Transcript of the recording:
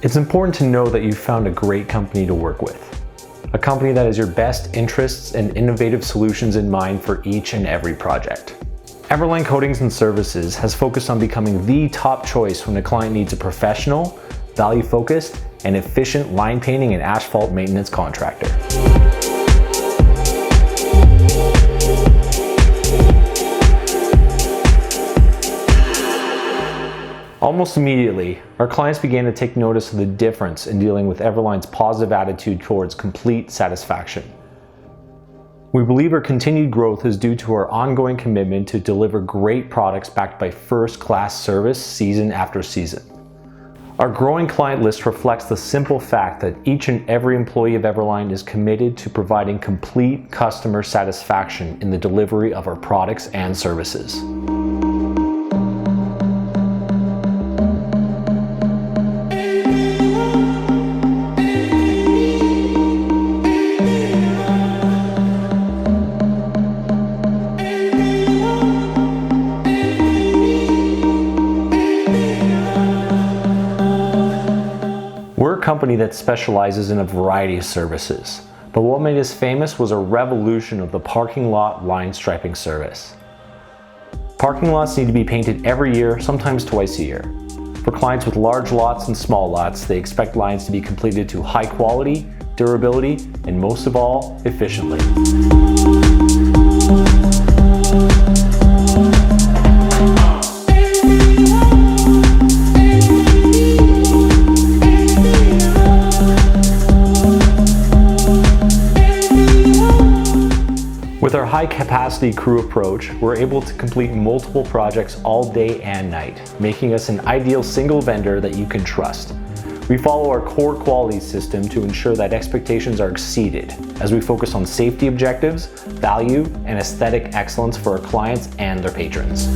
It's important to know that you've found a great company to work with. A company that has your best interests and innovative solutions in mind for each and every project. EverLine Coatings and Services has focused on becoming the top choice when a client needs a professional, value-focused, and efficient line painting and asphalt maintenance contractor. Almost immediately, our clients began to take notice of the difference in dealing with EverLine's positive attitude towards complete satisfaction. We believe our continued growth is due to our ongoing commitment to deliver great products backed by first-class service season after season. Our growing client list reflects the simple fact that each and every employee of EverLine is committed to providing complete customer satisfaction in the delivery of our products and services. We're a company that specializes in a variety of services, but what made us famous was a revolution of the parking lot line striping service. Parking lots need to be painted every year, sometimes twice a year. For clients with large lots and small lots, they expect lines to be completed to high quality, durability, and most of all, efficiently. With our high-capacity crew approach, we're able to complete multiple projects all day and night, making us an ideal single vendor that you can trust. We follow our core quality system to ensure that expectations are exceeded, as we focus on safety objectives, value, and aesthetic excellence for our clients and their patrons.